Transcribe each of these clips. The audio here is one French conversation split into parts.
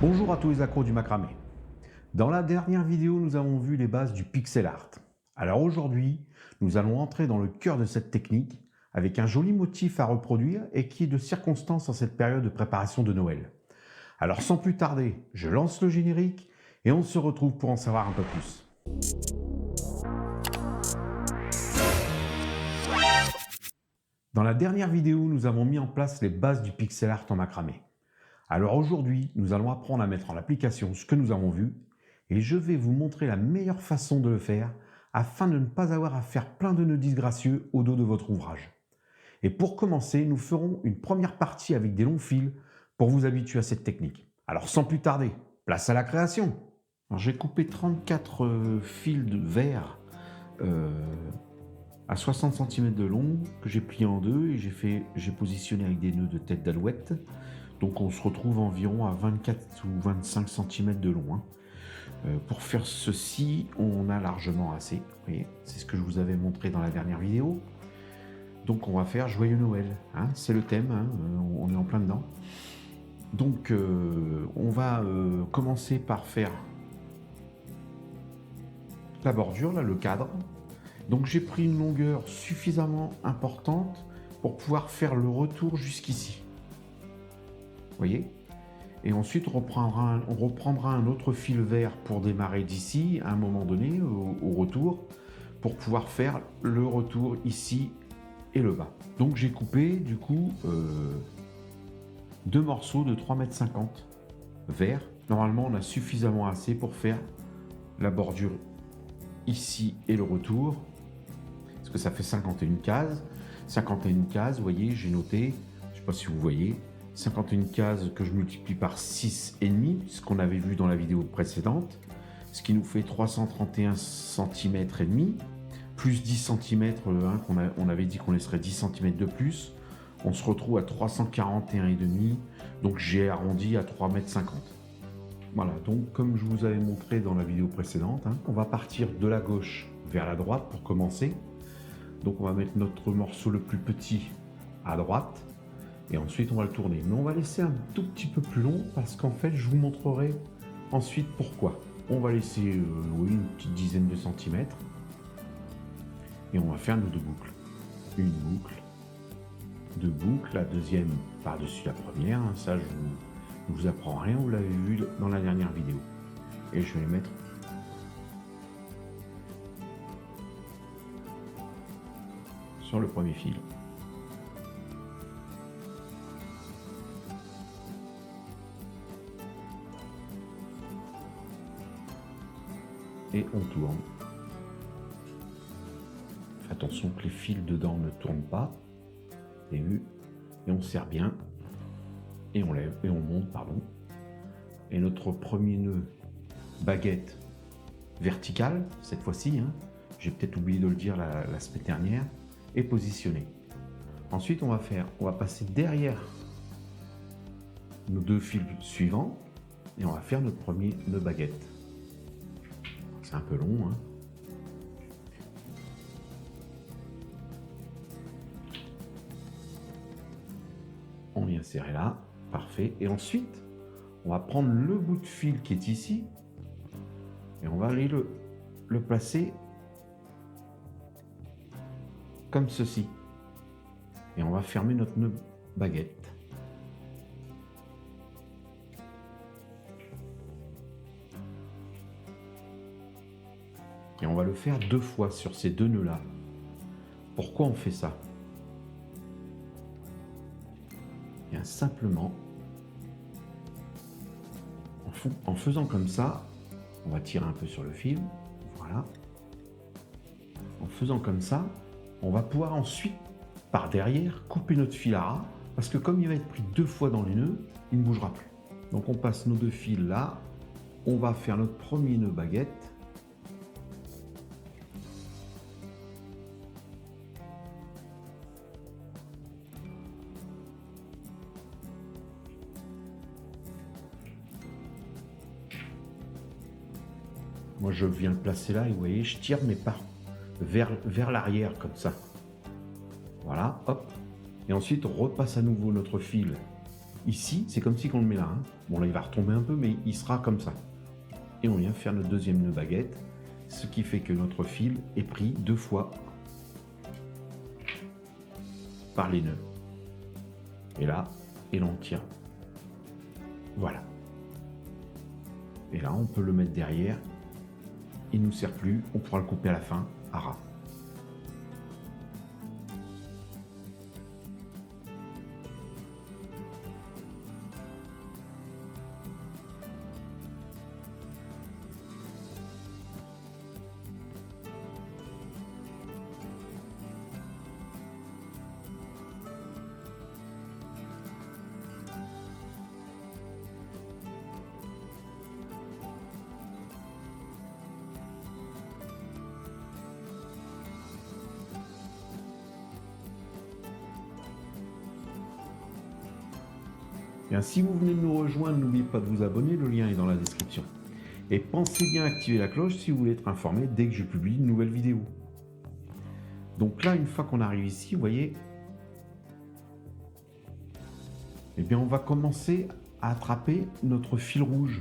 Bonjour à tous les accros du macramé. Dans la dernière vidéo, nous avons vu les bases du pixel art. Alors aujourd'hui, nous allons entrer dans le cœur de cette technique avec un joli motif à reproduire et qui est de circonstance en cette période de préparation de Noël. Alors sans plus tarder, je lance le générique et on se retrouve pour en savoir un peu plus. Dans la dernière vidéo, nous avons mis en place les bases du pixel art en macramé. Alors aujourd'hui, nous allons apprendre à mettre en application ce que nous avons vu et je vais vous montrer la meilleure façon de le faire afin de ne pas avoir à faire plein de nœuds disgracieux au dos de votre ouvrage. Et pour commencer, nous ferons une première partie avec des longs fils pour vous habituer à cette technique. Alors sans plus tarder, place à la création. J'ai coupé 34 fils de verre à 60 cm de long que j'ai plié en deux et j'ai positionné avec des nœuds de tête d'alouette. Donc on se retrouve environ à 24 ou 25 cm de long. Pour faire ceci, on a largement assez. Vous voyez, c'est ce que je vous avais montré dans la dernière vidéo. Donc on va faire Joyeux Noël. C'est le thème, on est en plein dedans. Donc on va commencer par faire la bordure, là, le cadre. Donc j'ai pris une longueur suffisamment importante pour pouvoir faire le retour jusqu'ici. Vous voyez? Et ensuite, on reprendra un autre fil vert pour démarrer d'ici, à un moment donné, au retour, pour pouvoir faire le retour ici et le bas. Donc j'ai coupé, du coup, deux morceaux de 3,50 m vert. Normalement, on a suffisamment assez pour faire la bordure ici et le retour, parce que ça fait 51 cases. 51 cases, vous voyez, j'ai noté, je ne sais pas si vous voyez, 51 cases que je multiplie par 6,5, ce qu'on avait vu dans la vidéo précédente, ce qui nous fait 331 cm et demi, plus 10 cm, on avait dit qu'on laisserait 10 cm de plus, on se retrouve à 341,5, donc j'ai arrondi à 3,50 m. Voilà, donc comme je vous avais montré dans la vidéo précédente, on va partir de la gauche vers la droite pour commencer. Donc on va mettre notre morceau le plus petit à droite, et ensuite on va le tourner. Mais on va laisser un tout petit peu plus long parce qu'en fait je vous montrerai ensuite pourquoi. On va laisser une petite dizaine de centimètres et on va faire nos deux boucles. Une boucle, deux boucles, la deuxième par-dessus la première. Ça je vous apprends rien, vous l'avez vu dans la dernière vidéo. Et je vais les mettre sur le premier fil. Et on tourne. Faites attention que les fils dedans ne tournent pas. Et on serre bien. Et on lève, et on monte, pardon. Et notre premier nœud baguette verticale, cette fois-ci, j'ai peut-être oublié de le dire la semaine dernière, est positionné. Ensuite, on va passer derrière nos deux fils suivants et on va faire notre premier nœud baguette. C'est un peu long, On vient serrer là, parfait. Et ensuite, on va prendre le bout de fil qui est ici et on va aller le placer comme ceci. Et on va fermer notre nœud baguette. Et on va le faire deux fois sur ces deux nœuds-là. Pourquoi on fait ça? Bien simplement, en faisant comme ça, on va tirer un peu sur le fil, voilà. En faisant comme ça, on va pouvoir ensuite, par derrière, couper notre fil à ras, parce que comme il va être pris deux fois dans les nœuds, il ne bougera plus. Donc on passe nos deux fils là, on va faire notre premier nœud baguette. Moi je viens le placer là et vous voyez, je tire mes pas vers l'arrière comme ça. Voilà, hop. Et ensuite on repasse à nouveau notre fil ici, c'est comme si on le met là. Hein. Bon, là, il va retomber un peu, mais il sera comme ça. Et on vient faire notre deuxième nœud baguette, ce qui fait que notre fil est pris 2 fois par les nœuds. Et là, on tire. Voilà. Et là, on peut le mettre derrière. Il ne nous sert plus, on pourra le couper à la fin, à ras. Bien, si vous venez de nous rejoindre, n'oubliez pas de vous abonner, le lien est dans la description. Et pensez bien à activer la cloche si vous voulez être informé dès que je publie une nouvelle vidéo. Donc là, une fois qu'on arrive ici, vous voyez, eh bien, on va commencer à attraper notre fil rouge.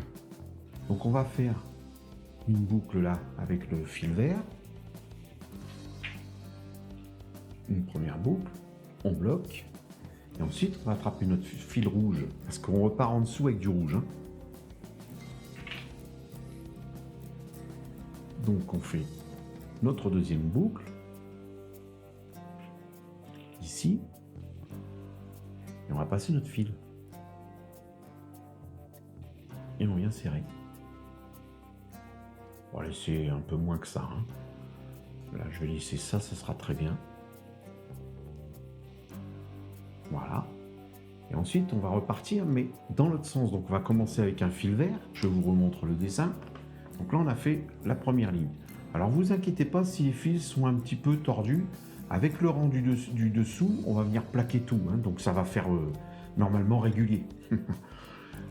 Donc on va faire une boucle là avec le fil vert. Une première boucle, on bloque. Et ensuite, on va attraper notre fil rouge, parce qu'on repart en dessous avec du rouge. Hein. Donc on fait notre deuxième boucle, ici, et on va passer notre fil. Et on vient serrer. On va laisser un peu moins que ça. Hein. Là, je vais laisser ça, ça sera très bien. Voilà. Et ensuite, on va repartir, mais dans l'autre sens. Donc, on va commencer avec un fil vert. Je vous remontre le dessin. Donc là, on a fait la première ligne. Alors, vous inquiétez pas si les fils sont un petit peu tordus. Avec le rang du dessous, on va venir plaquer tout. Hein, donc, ça va faire normalement régulier.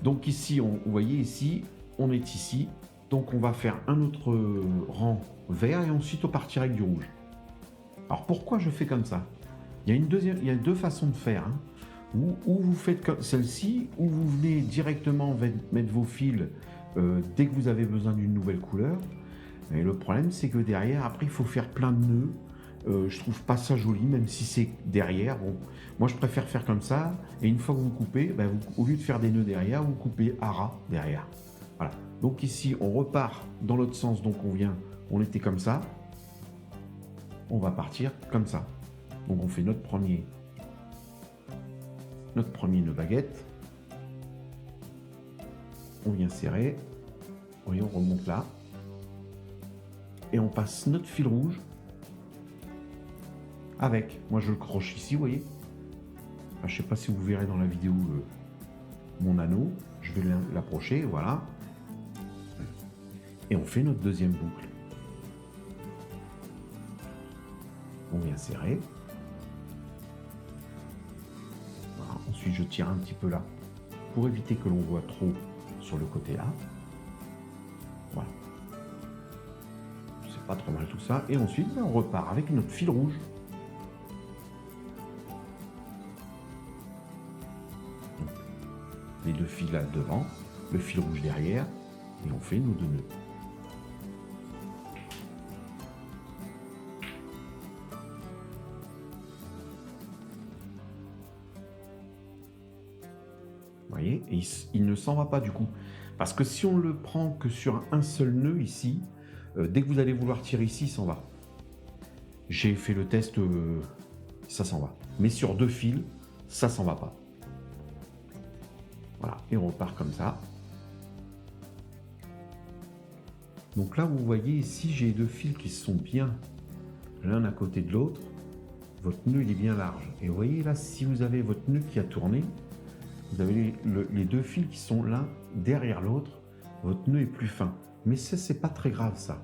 Donc ici, vous voyez ici, on est ici. Donc, on va faire un autre rang vert et ensuite, on partira avec du rouge. Alors, pourquoi je fais comme ça ? Il y a deux façons de faire. Hein. Ou vous faites comme celle-ci, ou vous venez directement mettre vos fils dès que vous avez besoin d'une nouvelle couleur. Et le problème, c'est que derrière, après, il faut faire plein de nœuds. Je trouve pas ça joli, même si c'est derrière. Bon, moi, je préfère faire comme ça. Et une fois que vous coupez, ben, au lieu de faire des nœuds derrière, vous coupez à ras derrière. Voilà. Donc ici, on repart dans l'autre sens. Donc on était comme ça. On va partir comme ça. Donc on fait notre premier nœud baguette. On vient serrer. Voyez, on remonte là. Et on passe notre fil rouge avec. Moi je le croche ici, vous voyez. Enfin, je ne sais pas si vous verrez dans la vidéo mon anneau. Je vais l'approcher, voilà. Et on fait notre deuxième boucle. On vient serrer. Voilà. Ensuite, je tire un petit peu là pour éviter que l'on voit trop sur le côté là. Voilà. C'est pas trop mal tout ça. Et ensuite, on repart avec notre fil rouge. Donc, les deux fils là devant, le fil rouge derrière, et on fait nos deux nœuds. Vous voyez, et il ne s'en va pas du coup. Parce que si on le prend que sur un seul nœud ici, dès que vous allez vouloir tirer ici, il s'en va. J'ai fait le test, ça s'en va. Mais sur deux fils, ça s'en va pas. Voilà, et on repart comme ça. Donc là, vous voyez ici, j'ai deux fils qui sont bien l'un à côté de l'autre. Votre nœud, il est bien large. Et vous voyez là, si vous avez votre nœud qui a tourné, vous avez les deux fils qui sont l'un derrière l'autre. Votre nœud est plus fin. Mais ça, c'est pas très grave ça.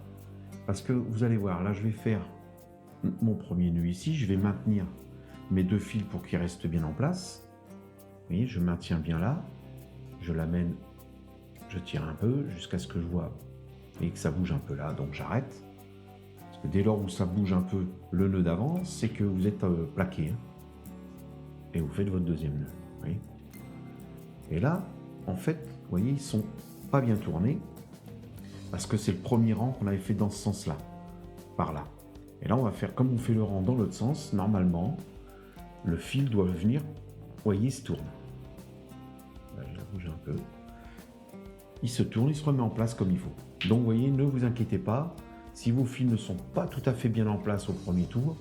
Parce que vous allez voir, là, je vais faire mon premier nœud ici. Je vais maintenir mes deux fils pour qu'ils restent bien en place. Vous voyez, je maintiens bien là. Je l'amène, je tire un peu jusqu'à ce que je vois et que ça bouge un peu là. Donc j'arrête. Parce que dès lors où ça bouge un peu le nœud d'avant, c'est que vous êtes plaqué. Hein. Et vous faites votre deuxième nœud. Vous voyez. Et là, en fait, vous voyez, ils sont pas bien tournés parce que c'est le premier rang qu'on avait fait dans ce sens-là, par là. Et là, on va faire comme on fait le rang dans l'autre sens. Normalement, le fil doit venir, vous voyez, il se tourne. Là, je la bouge un peu. Il se tourne, il se remet en place comme il faut. Donc, vous voyez, ne vous inquiétez pas. Si vos fils ne sont pas tout à fait bien en place au premier tour,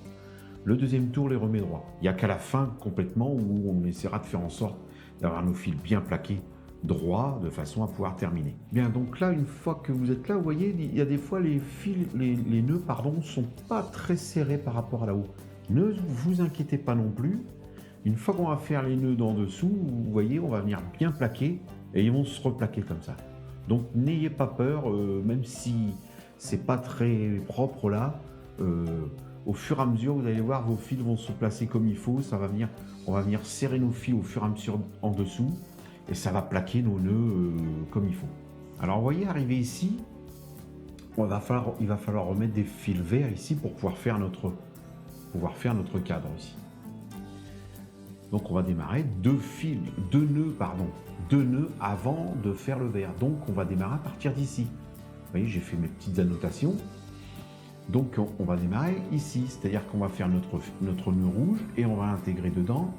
le deuxième tour les remet droit. Il n'y a qu'à la fin, complètement, où on essaiera de faire en sorte d'avoir nos fils bien plaqués droit de façon à pouvoir terminer. Bien, donc là, une fois que vous êtes là, vous voyez, il y a des fois les fils, les nœuds, pardon, sont pas très serrés par rapport à là-haut. Ne vous inquiétez pas non plus. Une fois qu'on va faire les nœuds d'en dessous, vous voyez, on va venir bien plaquer et ils vont se replaquer comme ça. Donc n'ayez pas peur, même si c'est pas très propre là, au fur et à mesure, vous allez voir, vos fils vont se placer comme il faut. On va venir serrer nos fils au fur et à mesure en dessous et ça va plaquer nos nœuds comme il faut. Alors vous voyez, arrivé ici, il va falloir remettre des fils verts ici pour pouvoir faire notre cadre ici. Donc on va démarrer deux nœuds avant de faire le vert. Donc on va démarrer à partir d'ici. Vous voyez, j'ai fait mes petites annotations. Donc on va démarrer ici, c'est-à-dire qu'on va faire notre nœud rouge et on va intégrer dedans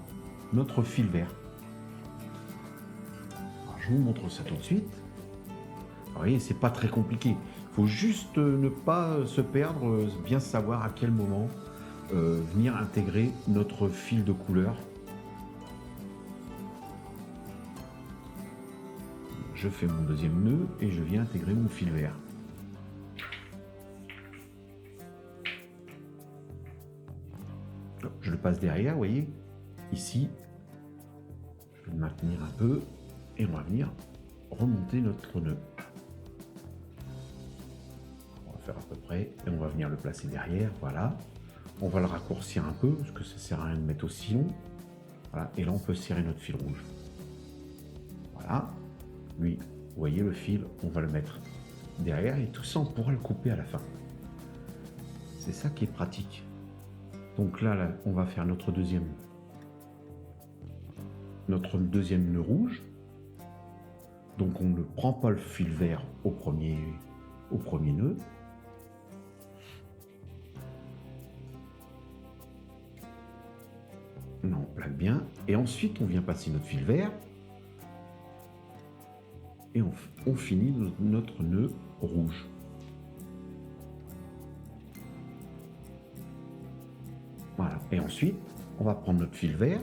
notre fil vert. Alors, je vous montre ça tout de suite. Vous voyez, c'est pas très compliqué. Il faut juste ne pas se perdre, bien savoir à quel moment venir intégrer notre fil de couleur. Je fais mon deuxième nœud et je viens intégrer mon fil vert. Je le passe derrière, vous voyez, ici. Je vais le maintenir un peu et on va venir remonter notre nœud. On va faire à peu près et on va venir le placer derrière, voilà. On va le raccourcir un peu parce que ça sert à rien de mettre aussi long. Voilà, et là on peut serrer notre fil rouge. Voilà. Lui, vous voyez le fil, on va le mettre derrière et tout ça on pourra le couper à la fin. C'est ça qui est pratique. Donc là, on va faire notre deuxième nœud rouge. Donc on ne prend pas le fil vert au premier nœud. On plaque bien. Et ensuite, on vient passer notre fil vert. Et on finit notre nœud rouge. Voilà. Et ensuite, on va prendre notre fil vert.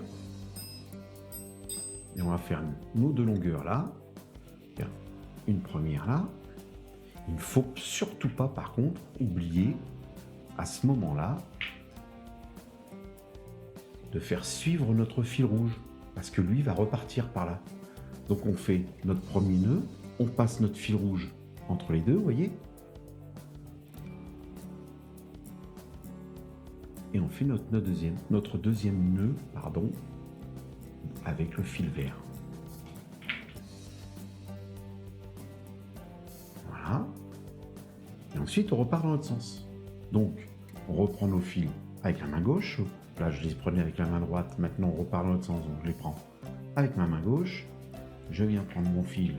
Et on va faire nos deux longueurs là. Une première là. Il ne faut surtout pas, par contre, oublier à ce moment-là de faire suivre notre fil rouge. Parce que lui va repartir par là. Donc on fait notre premier nœud, on passe notre fil rouge entre les deux, vous voyez. Et on fait notre deuxième nœud, avec le fil vert. Voilà. Et ensuite on repart dans l'autre sens. Donc on reprend nos fils avec la main gauche. Là je les prenais avec la main droite, maintenant on repart dans l'autre sens, donc je les prends avec ma main gauche. Je viens prendre mon fil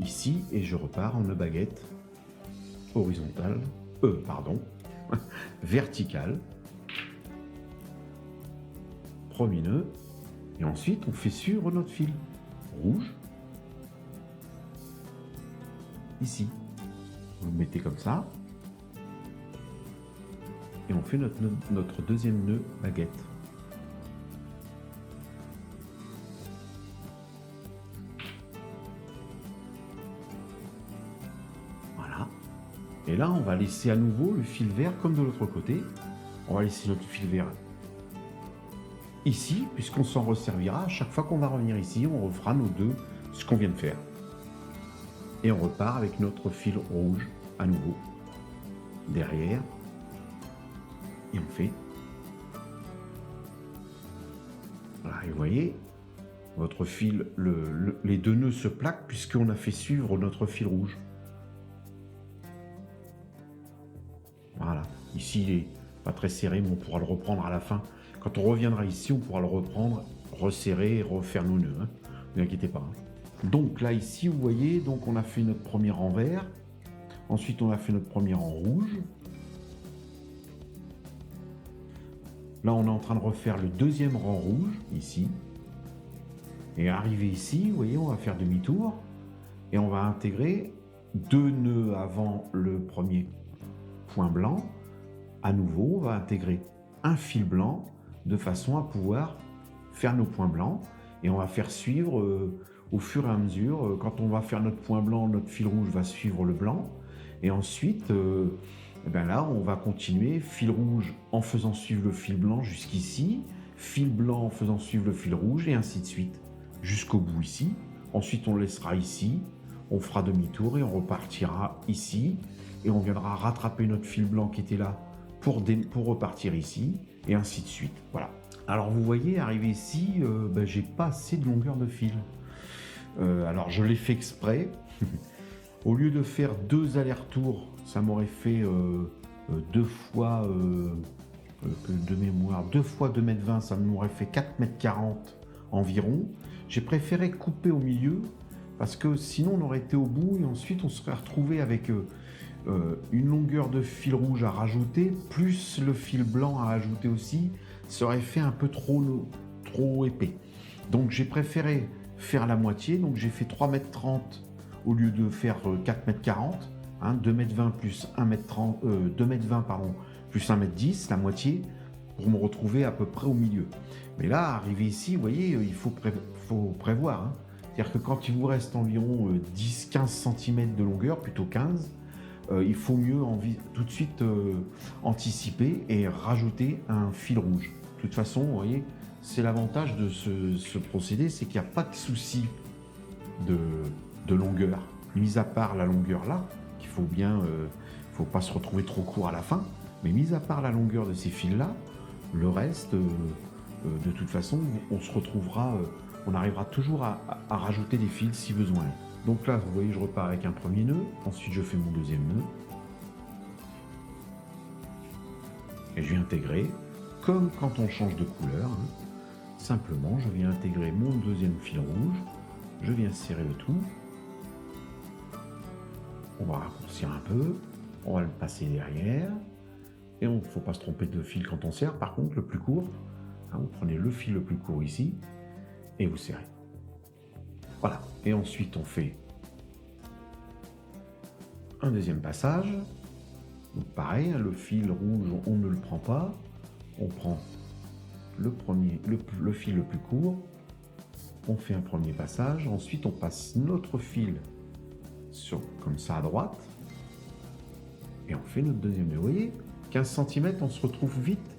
ici et je repars en nœud baguette horizontale, verticale. Premier nœud. Et ensuite, on fait suivre notre fil rouge. Ici. Vous le mettez comme ça. Et on fait notre deuxième nœud baguette. Et là, on va laisser à nouveau le fil vert comme de l'autre côté. On va laisser notre fil vert ici, puisqu'on s'en resservira. À chaque fois qu'on va revenir ici, on refera nos deux, ce qu'on vient de faire. Et on repart avec notre fil rouge à nouveau. Derrière. Et on fait. Voilà, et vous voyez, votre fil, les deux nœuds se plaquent puisqu'on a fait suivre notre fil rouge. Voilà, ici il est pas très serré, mais on pourra le reprendre à la fin. Quand on reviendra ici, on pourra le reprendre, resserrer et refaire nos nœuds. Ne vous inquiétez pas. Hein. Donc là, ici, vous voyez, donc on a fait notre premier rang vert. Ensuite, on a fait notre premier rang rouge. Là, on est en train de refaire le deuxième rang rouge, ici. Et arrivé ici, vous voyez, on va faire demi-tour. Et on va intégrer 2 nœuds avant le premier point blanc. À nouveau, on va intégrer un fil blanc de façon à pouvoir faire nos points blancs. Et on va faire suivre au fur et à mesure. Quand on va faire notre point blanc, notre fil rouge va suivre le blanc. Et ensuite, eh bien là, on va continuer fil rouge en faisant suivre le fil blanc jusqu'ici, fil blanc en faisant suivre le fil rouge, et ainsi de suite, jusqu'au bout ici. Ensuite, on laissera ici, on fera demi-tour et on repartira ici. Et on viendra rattraper notre fil blanc qui était là pour repartir ici, et ainsi de suite. Voilà. Alors vous voyez, arrivé ici, j'ai pas assez de longueur de fil. Alors je l'ai fait exprès. Au lieu de faire 2 allers-retours, ça m'aurait fait 2 fois, de mémoire, 2 fois 2,20 m, ça m'aurait fait 4,40 m environ. J'ai préféré couper au milieu, parce que sinon on aurait été au bout, et ensuite on serait retrouvé avec une longueur de fil rouge à rajouter, plus le fil blanc à rajouter aussi, ça aurait fait un peu trop épais. Donc j'ai préféré faire la moitié, donc j'ai fait 3,30 m au lieu de faire 4,40 m, hein, 2,20 m plus 1,30 m, 2,20 m pardon, plus 1,10 m, la moitié, pour me retrouver à peu près au milieu. Mais là, arrivé ici, vous voyez, il faut prévoir. Hein. C'est-à-dire que quand il vous reste environ 10-15 cm de longueur, plutôt 15, il faut mieux tout de suite anticiper et rajouter un fil rouge. De toute façon, vous voyez, c'est l'avantage de ce procédé, c'est qu'il n'y a pas de souci de longueur, mis à part la longueur là, qu'il faut bien, faut pas se retrouver trop court à la fin, mais mis à part la longueur de ces fils là, le reste, de toute façon, on se retrouvera, on arrivera toujours à rajouter des fils si besoin. Donc là, vous voyez, je repars avec un premier nœud, ensuite je fais mon deuxième nœud, et je viens intégrer, comme quand on change de couleur, hein, simplement je viens intégrer mon deuxième fil rouge, je viens serrer le tout, on va raccourcir un peu, on va le passer derrière, et il ne faut pas se tromper de fil quand on serre. Par contre, le plus court, hein, vous prenez le fil le plus court ici, et vous serrez. Voilà, et ensuite on fait un deuxième passage. Donc pareil, le fil rouge, on ne le prend pas, on prend le fil le plus court, on fait un premier passage, ensuite on passe notre fil comme ça à droite, et on fait notre deuxième nœud. Vous voyez, 15 cm, on se retrouve vite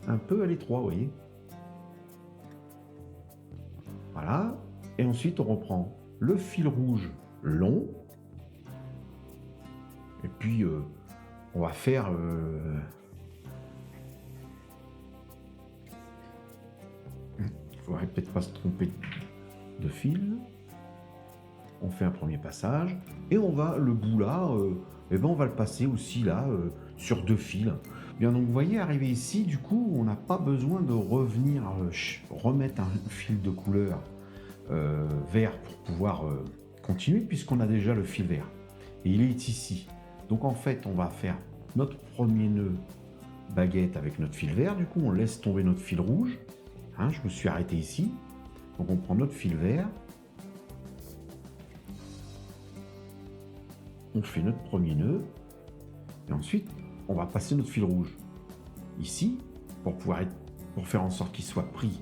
un peu à l'étroit, vous voyez. Voilà, et ensuite on reprend le fil rouge long, et puis on va faire il faudrait peut-être pas se tromper de fil. On fait un premier passage, et on va, le bout là, on va le passer aussi là, sur 2 fils. Bien, donc vous voyez, arrivé ici, du coup, on n'a pas besoin de revenir remettre un fil de couleur vert pour pouvoir continuer, puisqu'on a déjà le fil vert. Et il est ici. Donc en fait, on va faire notre premier nœud baguette avec notre fil vert. Du coup, on laisse tomber notre fil rouge. Hein, je me suis arrêté ici. Donc on prend notre fil vert. On fait notre premier nœud. Et ensuite, on va passer notre fil rouge ici pour faire en sorte qu'il soit pris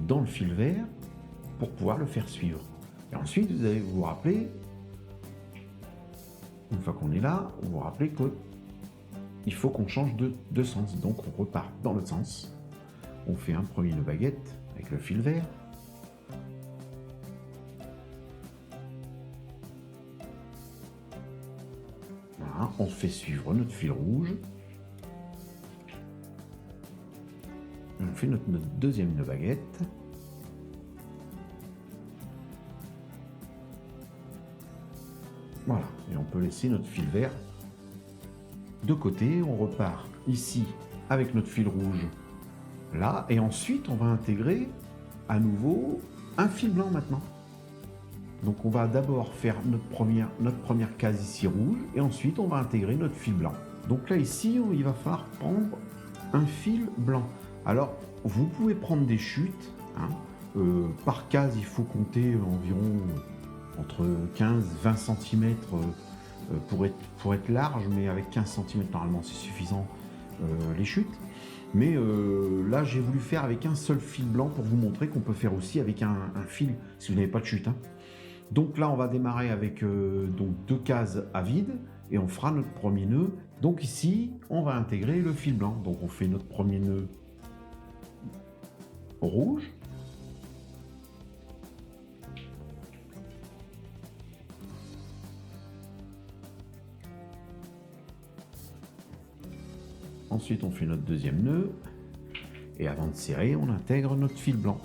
dans le fil vert pour pouvoir le faire suivre. Et ensuite, vous allez vous rappeler, une fois qu'on est là, vous vous rappelez que il faut qu'on change de sens. Donc on repart dans l'autre sens. On fait un premier nœud baguette avec le fil vert. Voilà, on fait suivre notre fil rouge. On fait notre deuxième nœud baguette. Voilà, et on peut laisser notre fil vert de côté. On repart ici avec notre fil rouge là, et ensuite on va intégrer à nouveau un fil blanc maintenant. Donc on va d'abord faire notre première case ici rouge et ensuite on va intégrer notre fil blanc. Donc là ici, il va falloir prendre un fil blanc. Alors vous pouvez prendre des chutes. Hein. Par case, il faut compter environ entre 15-20 cm pour être large, mais avec 15 cm normalement c'est suffisant les chutes. Mais là j'ai voulu faire avec un seul fil blanc pour vous montrer qu'on peut faire aussi avec un fil si vous n'avez pas de chute. Hein. Donc là on va démarrer avec donc 2 cases à vide et on fera notre premier nœud. Donc ici on va intégrer le fil blanc. Donc on fait notre premier nœud rouge. Ensuite, on fait notre deuxième nœud. Et avant de serrer, on intègre notre fil blanc.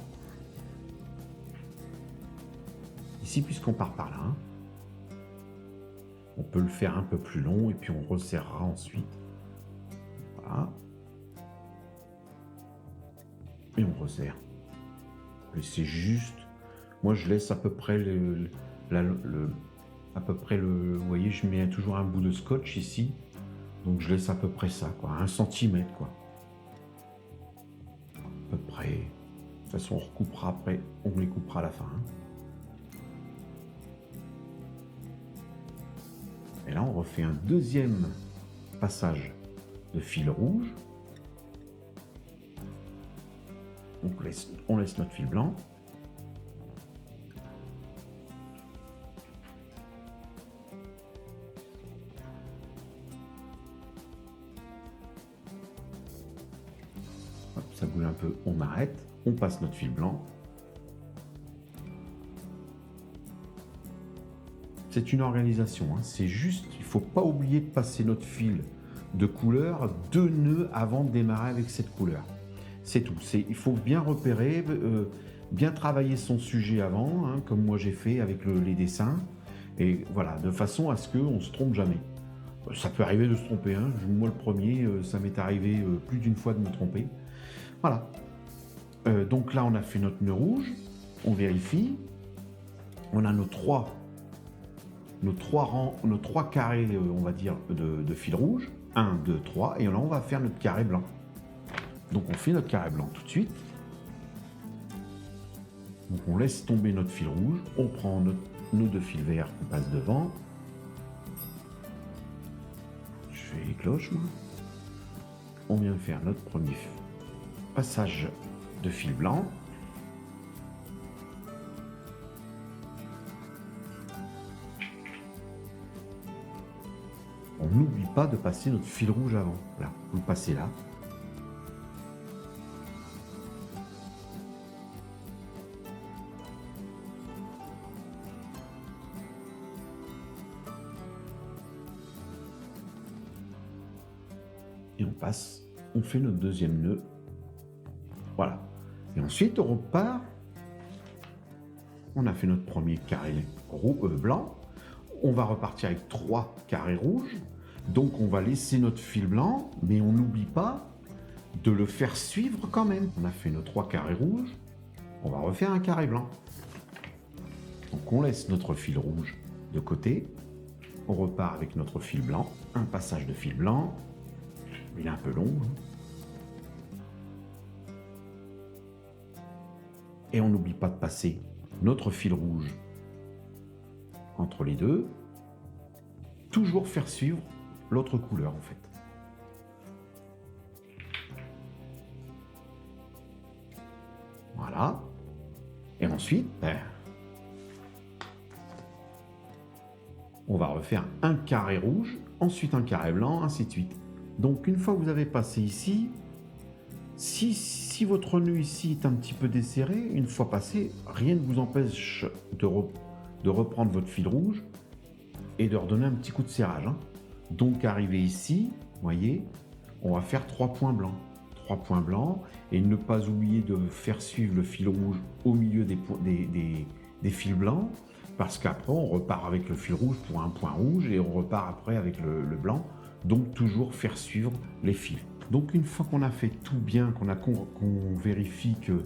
Ici, puisqu'on part par là, hein, on peut le faire un peu plus long et puis on resserrera ensuite. Voilà. Et on resserre. Et c'est juste... Moi, je laisse à peu près vous voyez, je mets toujours un bout de scotch ici. Donc je laisse à peu près ça, quoi, 1 cm, quoi. À peu près. De toute façon, on recoupera après, on les coupera à la fin. Hein. Et là, on refait un deuxième passage de fil rouge. Donc on laisse notre fil blanc. Ça bouge un peu, on arrête, on passe notre fil blanc. C'est une organisation, hein. C'est juste, il ne faut pas oublier de passer notre fil de couleur 2 nœuds avant de démarrer avec cette couleur. C'est tout, il faut bien repérer, bien travailler son sujet avant, hein, comme moi j'ai fait avec les dessins. Et voilà, de façon à ce qu'on ne se trompe jamais. Ça peut arriver de se tromper, hein. Moi le premier, ça m'est arrivé plus d'une fois de me tromper. Voilà. Donc là, on a fait notre nœud rouge. On vérifie. On a nos trois carrés, on va dire, de fil rouge. 1, 2, 3. Et là, on va faire notre carré blanc. Donc, on fait notre carré blanc tout de suite. Donc, on laisse tomber notre fil rouge. On prend notre nœud de fil vert qu'on passe devant. Je fais les cloches, moi. On vient faire notre premier passage de fil blanc. On n'oublie pas de passer notre fil rouge avant. Là, vous le passez là. Et on passe, on fait notre deuxième nœud. Voilà. Et ensuite, on repart. On a fait notre premier carré blanc. On va repartir avec 3 carrés rouges. Donc, on va laisser notre fil blanc, mais on n'oublie pas de le faire suivre quand même. On a fait nos 3 carrés rouges. On va refaire un carré blanc. Donc, on laisse notre fil rouge de côté. On repart avec notre fil blanc. Un passage de fil blanc. Il est un peu long. Hein. Et on n'oublie pas de passer notre fil rouge entre les deux. Toujours faire suivre l'autre couleur en fait. Voilà. Et ensuite, on va refaire un carré rouge, ensuite un carré blanc, ainsi de suite. Donc une fois que vous avez passé ici, si votre nœud ici est un petit peu desserré, une fois passé, rien ne vous empêche de reprendre votre fil rouge et de redonner un petit coup de serrage. Hein. Donc arrivé ici, vous voyez, on va faire 3 points blancs. 3 points blancs et ne pas oublier de faire suivre le fil rouge au milieu des fils blancs parce qu'après on repart avec le fil rouge pour un point rouge et on repart après avec le blanc. Donc toujours faire suivre les fils. Donc une fois qu'on a fait tout bien, qu'on vérifie que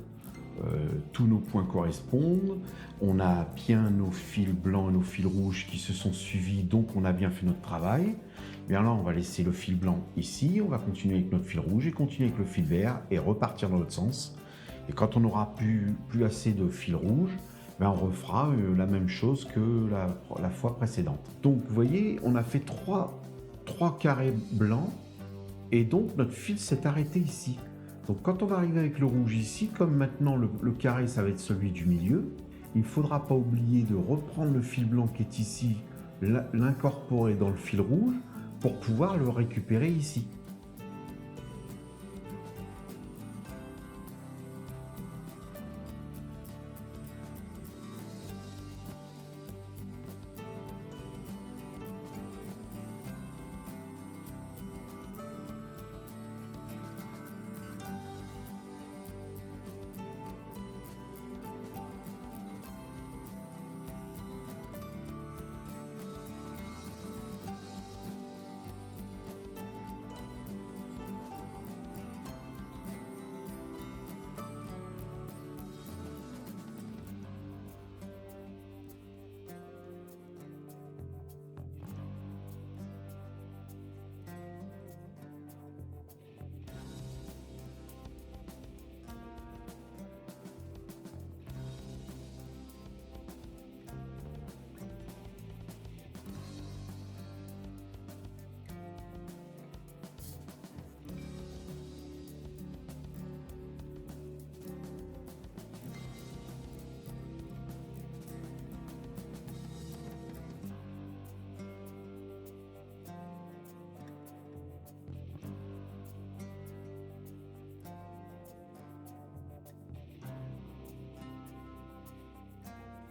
tous nos points correspondent, on a bien nos fils blancs et nos fils rouges qui se sont suivis, donc on a bien fait notre travail. Bien là, on va laisser le fil blanc ici, on va continuer avec notre fil rouge et continuer avec le fil vert et repartir dans l'autre sens. Et quand on n'aura plus assez de fil rouge, ben on refera la même chose que la fois précédente. Donc vous voyez, on a fait trois carrés blancs et donc notre fil s'est arrêté ici. Donc quand on va arriver avec le rouge ici, comme maintenant le carré ça va être celui du milieu, il ne faudra pas oublier de reprendre le fil blanc qui est ici, l'incorporer dans le fil rouge pour pouvoir le récupérer ici.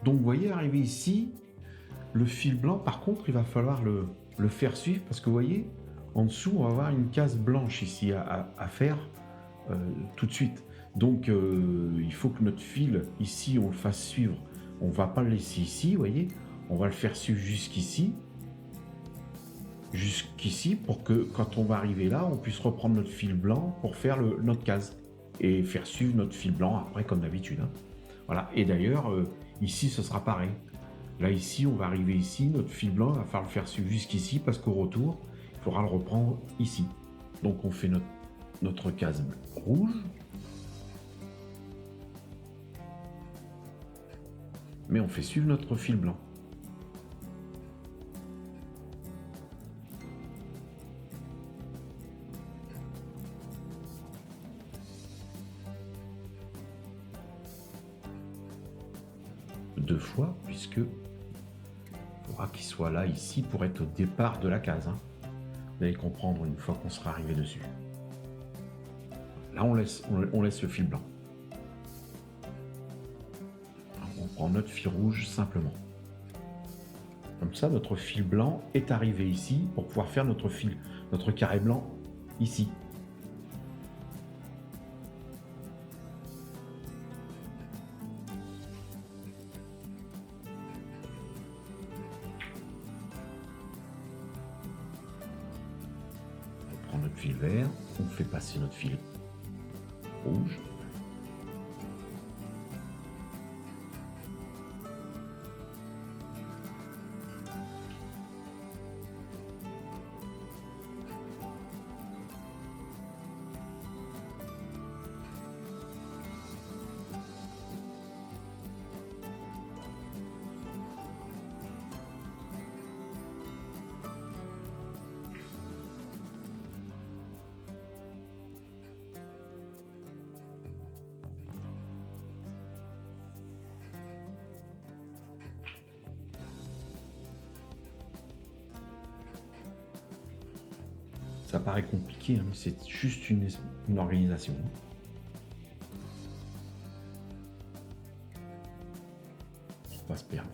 Donc vous voyez, arrivé ici, le fil blanc, par contre, il va falloir le faire suivre parce que vous voyez, en dessous, on va avoir une case blanche ici à faire tout de suite. Donc il faut que notre fil, ici, on le fasse suivre. On ne va pas le laisser ici, vous voyez. On va le faire suivre jusqu'ici. Jusqu'ici, pour que quand on va arriver là, on puisse reprendre notre fil blanc pour faire notre case. Et faire suivre notre fil blanc après, comme d'habitude. Hein. Voilà. Et d'ailleurs, ici, ce sera pareil. Là, ici, on va arriver ici, notre fil blanc, il va falloir le faire suivre jusqu'ici parce qu'au retour, il faudra le reprendre ici. Donc, on fait notre case rouge. Mais on fait suivre notre fil blanc. Deux fois, puisque il faudra qu'il soit là, ici, pour être au départ de la case. Hein. Vous allez comprendre une fois qu'on sera arrivé dessus. Là, on laisse le fil blanc. On prend notre fil rouge simplement. Comme ça, notre fil blanc est arrivé ici pour pouvoir faire notre carré blanc ici. On prend notre fil vert, on fait passer notre fil rouge. Ça paraît compliqué, hein, mais c'est juste une organisation. Pour pas se perdre.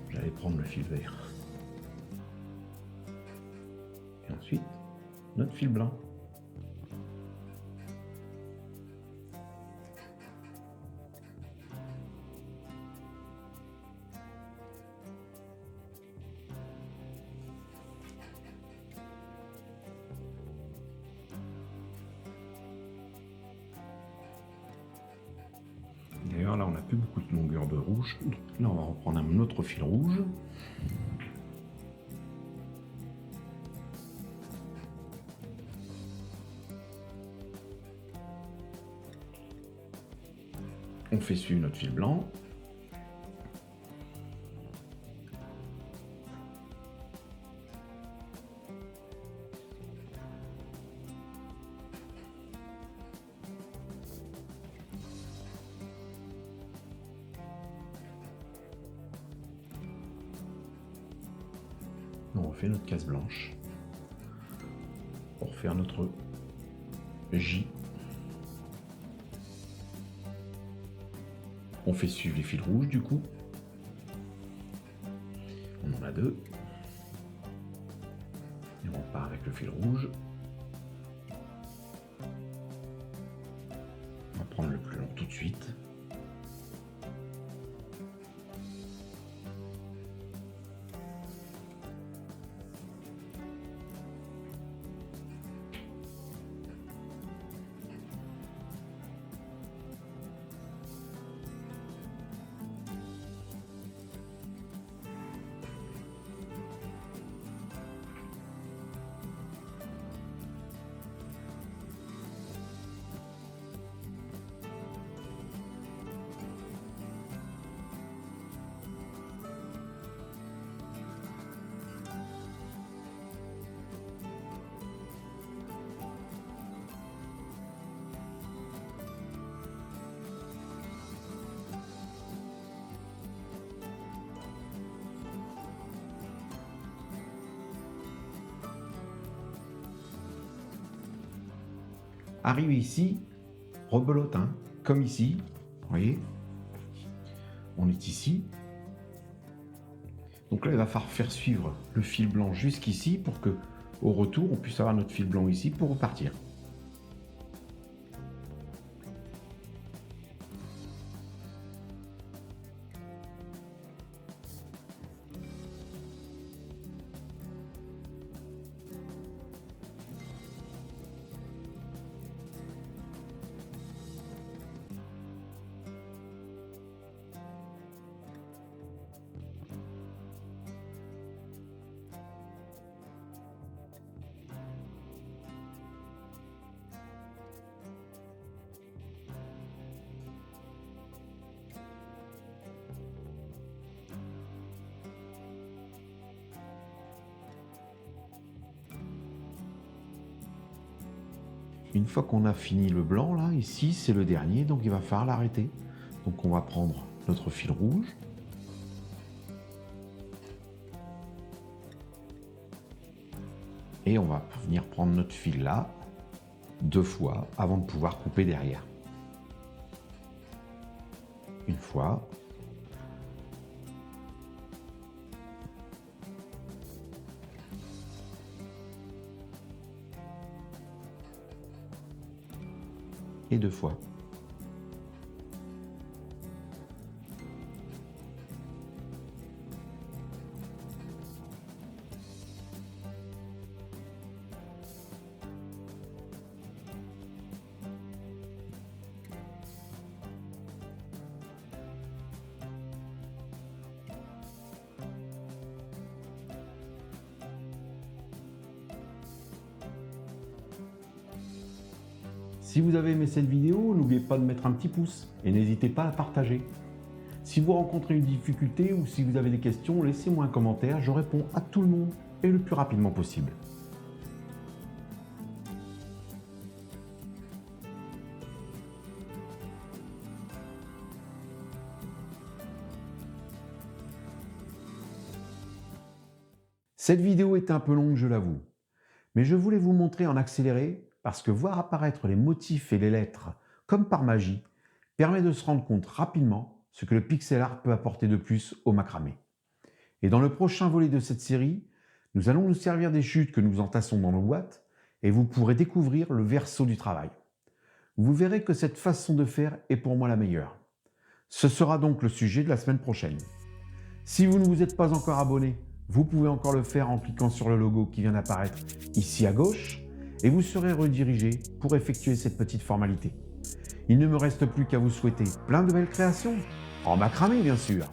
J'allais prendre le fil vert. Et ensuite, notre fil blanc. n'a plus beaucoup de longueur de rouge. Donc là, on va reprendre un autre fil rouge. On fait suivre notre fil blanc. On refait notre case blanche pour faire notre J. On fait suivre les fils rouges du coup. On en a deux. Et on repart avec le fil rouge. On va prendre le plus long tout de suite. Arrivé ici, rebelote, hein, comme ici, vous voyez, on est ici. Donc là, il va falloir faire suivre le fil blanc jusqu'ici pour que, au retour, on puisse avoir notre fil blanc ici pour repartir. Une fois qu'on a fini le blanc, là, ici, c'est le dernier, donc il va falloir l'arrêter. Donc on va prendre notre fil rouge. Et on va venir prendre notre fil là, 2 fois, avant de pouvoir couper derrière. Une fois. Et 2 fois. Si vous avez aimé cette vidéo, n'oubliez pas de mettre un petit pouce et n'hésitez pas à la partager. Si vous rencontrez une difficulté ou si vous avez des questions, laissez-moi un commentaire, je réponds à tout le monde et le plus rapidement possible. Cette vidéo est un peu longue, je l'avoue, mais je voulais vous montrer en accéléré parce que voir apparaître les motifs et les lettres comme par magie permet de se rendre compte rapidement ce que le pixel art peut apporter de plus au macramé. Et dans le prochain volet de cette série, nous allons nous servir des chutes que nous entassons dans nos boîtes et vous pourrez découvrir le verso du travail. Vous verrez que cette façon de faire est pour moi la meilleure. Ce sera donc le sujet de la semaine prochaine. Si vous ne vous êtes pas encore abonné, vous pouvez encore le faire en cliquant sur le logo qui vient d'apparaître ici à gauche et vous serez redirigé pour effectuer cette petite formalité. Il ne me reste plus qu'à vous souhaiter plein de belles créations, en macramé bien sûr.